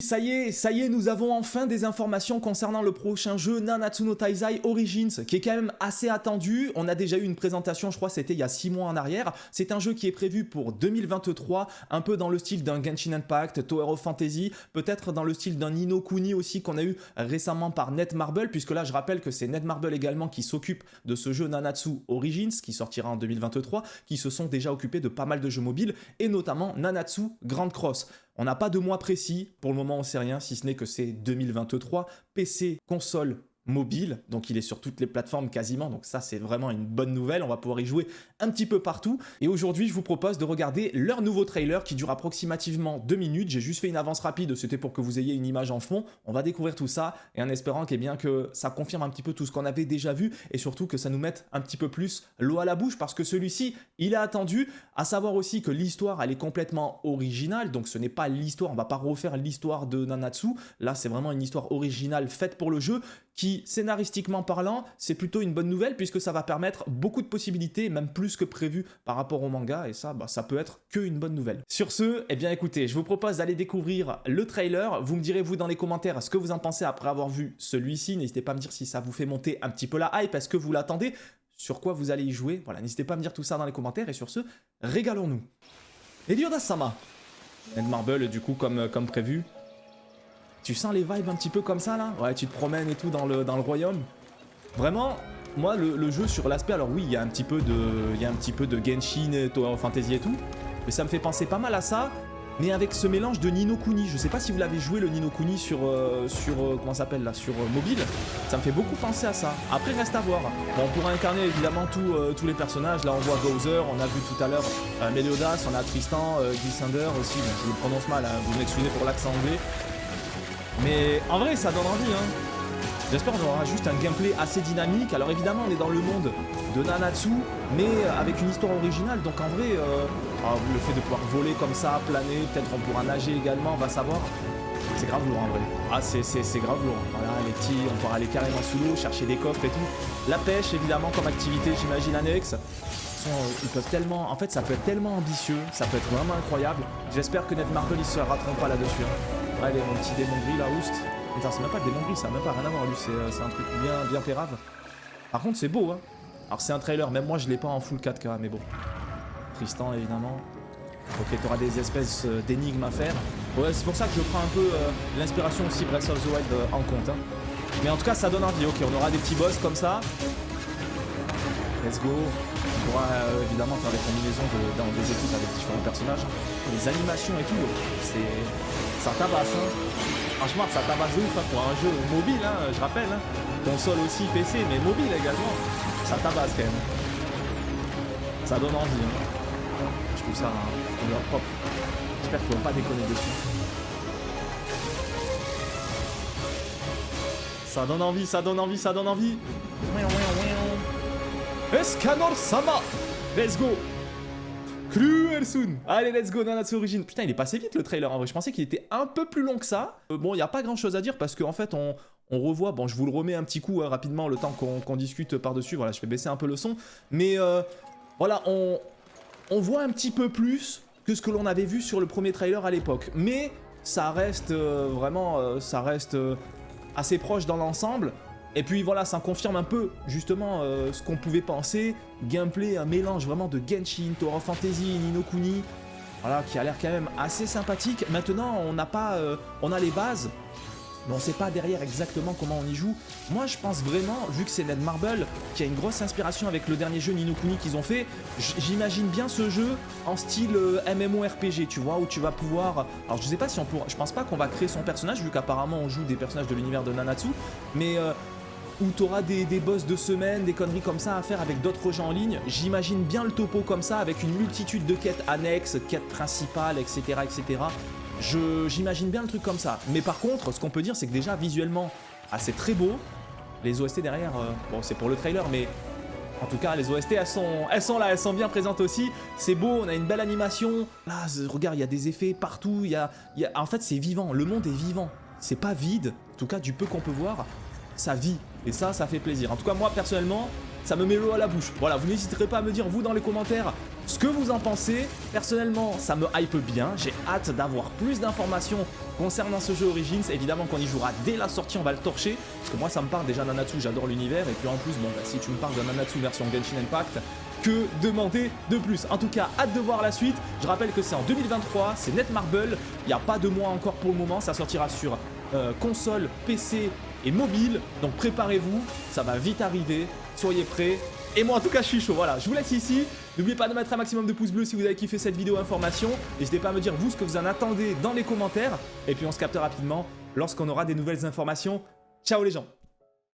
Ça y est, nous avons enfin des informations concernant le prochain jeu Nanatsu no Taizai Origins, qui est quand même assez attendu. On a déjà eu une présentation, je crois c'était il y a 6 mois en arrière. C'est un jeu qui est prévu pour 2023, un peu dans le style d'un Genshin Impact, Tower of Fantasy, peut-être dans le style d'un Ni no Kuni aussi qu'on a eu récemment par Netmarble, puisque là je rappelle que c'est Netmarble également qui s'occupe de ce jeu Nanatsu Origins, qui sortira en 2023, qui se sont déjà occupés de pas mal de jeux mobiles, et notamment Nanatsu Grand Cross. On n'a pas de mois précis, pour le moment on sait rien, si ce n'est que c'est 2023, PC, console, mobile, donc il est sur toutes les plateformes quasiment, donc ça c'est vraiment une bonne nouvelle, on va pouvoir y jouer un petit peu partout. Et aujourd'hui je vous propose de regarder leur nouveau trailer qui dure approximativement 2 minutes, j'ai juste fait une avance rapide, c'était pour que vous ayez une image en fond, on va découvrir tout ça, et en espérant que ça confirme un petit peu tout ce qu'on avait déjà vu, et surtout que ça nous mette un petit peu plus l'eau à la bouche, parce que celui-ci, il est attendu, à savoir aussi que l'histoire elle est complètement originale, donc ce n'est pas l'histoire, on va pas refaire l'histoire de Nanatsu, là c'est vraiment une histoire originale faite pour le jeu, qui, scénaristiquement parlant, c'est plutôt une bonne nouvelle puisque ça va permettre beaucoup de possibilités, même plus que prévu par rapport au manga, et ça, ça peut être que une bonne nouvelle. Sur ce, eh bien écoutez, je vous propose d'aller découvrir le trailer, vous me direz vous dans les commentaires ce que vous en pensez après avoir vu celui-ci, n'hésitez pas à me dire si ça vous fait monter un petit peu la hype, est-ce que vous l'attendez, sur quoi vous allez y jouer, voilà, n'hésitez pas à me dire tout ça dans les commentaires, et sur ce, régalons-nous. Meliodas-sama, Netmarble du coup comme prévu. Tu sens les vibes un petit peu comme ça là? Ouais, tu te promènes et tout dans le royaume. Vraiment, moi le jeu sur l'aspect, alors oui, il y a un petit peu de Genshin, Tower of Fantasy et tout, mais ça me fait penser pas mal à ça, mais avec ce mélange de Ni no Kuni. Je sais pas si vous l'avez joué le Ni no Kuni sur comment ça s'appelle là, sur mobile. Ça me fait beaucoup penser à ça. Après reste à voir. Bon, on pourra incarner évidemment tous les personnages. Là on voit Bowser, on a vu tout à l'heure Meliodas, on a Tristan, Glysander aussi. Bon, je le prononce mal, hein, vous m'excusez pour l'accent anglais. Mais en vrai, ça donne envie, hein. J'espère qu'on aura juste un gameplay assez dynamique. Alors évidemment, on est dans le monde de Nanatsu, mais avec une histoire originale. Donc en vrai, le fait de pouvoir voler comme ça, planer, peut-être on pourra nager également, on va savoir. C'est grave lourd en vrai. Ah, c'est grave lourd. Voilà, les tirs, on pourra aller carrément sous l'eau, chercher des coffres et tout. La pêche, évidemment, comme activité, j'imagine, annexe. Ils peuvent tellement... En fait, ça peut être tellement ambitieux, ça peut être vraiment incroyable. J'espère que Netmarble, ils se rateront pas là-dessus. Hein. Allez, mon petit démon gris, là, oust. Putain, c'est même pas le démon gris, ça n'a même pas rien à voir, lui. C'est un truc bien pérave. Par contre, c'est beau, hein. Alors, c'est un trailer, même moi, je l'ai pas en full 4K, mais bon. Tristan, évidemment. Ok, t'auras des espèces d'énigmes à faire. Ouais, c'est pour ça que je prends un peu l'inspiration aussi Breath of the Wild en compte. Hein. Mais en tout cas, ça donne envie. Ok, on aura des petits boss comme ça. Let's go. On pourra évidemment faire des combinaisons dans des équipes avec différents personnages. Les animations et tout, ça tabasse. Hein. Franchement, ça tabasse de ouf hein, pour un jeu mobile, hein, je rappelle. Hein. Console aussi, PC, mais mobile également. Ça tabasse quand même. Ça donne envie. Hein. Je trouve ça propre. J'espère qu'ils vont pas déconner dessus. Ça donne envie, ça donne envie, ça donne envie. Escanor-sama, let's go. Cruel Soon. Allez, let's go, Nanatsu Origins. Putain, il est passé vite le trailer en vrai. Je pensais qu'il était un peu plus long que ça. Bon, il n'y a pas grand chose à dire parce qu'en fait, on revoit. Bon, je vous le remets un petit coup rapidement le temps qu'on discute par-dessus. Voilà, je vais baisser un peu le son. Mais voilà, on voit un petit peu plus que ce que l'on avait vu sur le premier trailer à l'époque. Mais ça reste vraiment. Ça reste assez proche dans l'ensemble. Et puis voilà, ça confirme un peu justement ce qu'on pouvait penser. Gameplay, un mélange vraiment de Genshin, Tower of Fantasy, Ni no Kuni. Voilà, qui a l'air quand même assez sympathique. Maintenant, on n'a pas, on a les bases, mais on sait pas derrière exactement comment on y joue. Moi, je pense vraiment, vu que c'est Netmarble, qui a une grosse inspiration avec le dernier jeu Ni no Kuni qu'ils ont fait, j'imagine bien ce jeu en style MMORPG, tu vois, où tu vas pouvoir... Alors, je sais pas si on pourra... Je pense pas qu'on va créer son personnage, vu qu'apparemment on joue des personnages de l'univers de Nanatsu, mais... où tu auras des boss de semaine, des conneries comme ça à faire avec d'autres gens en ligne. J'imagine bien le topo comme ça, avec une multitude de quêtes annexes, quêtes principales, etc. etc. J'imagine bien le truc comme ça. Mais par contre, ce qu'on peut dire, c'est que déjà, visuellement, c'est très beau. Les OST derrière, bon, c'est pour le trailer, mais en tout cas, les OST, elles sont là, elles sont bien présentes aussi. C'est beau, on a une belle animation. Là, regarde, il y a des effets partout. En fait, c'est vivant, le monde est vivant. C'est pas vide, en tout cas, du peu qu'on peut voir. sa vie. Et ça fait plaisir. En tout cas, moi, personnellement, ça me met l'eau à la bouche. Voilà, vous n'hésiterez pas à me dire, vous, dans les commentaires, ce que vous en pensez. Personnellement, ça me hype bien. J'ai hâte d'avoir plus d'informations concernant ce jeu Origins. Évidemment, qu'on y jouera dès la sortie, on va le torcher. Parce que moi, ça me parle déjà Nanatsu, j'adore l'univers. Et puis en plus, bon, bah, si tu me parles de Nanatsu version Genshin Impact, que demander de plus? En tout cas, hâte de voir la suite. Je rappelle que c'est en 2023, c'est Netmarble. Il n'y a pas de mois encore pour le moment. Ça sortira sur console, PC et mobile. Donc préparez-vous, ça va vite arriver. Soyez prêts. Et moi en tout cas je suis chaud, voilà, je vous laisse ici. N'oubliez pas de mettre un maximum de pouces bleus si vous avez kiffé cette vidéo information. N'hésitez pas à me dire vous ce que vous en attendez dans les commentaires. Et puis on se capte rapidement lorsqu'on aura des nouvelles informations. Ciao les gens.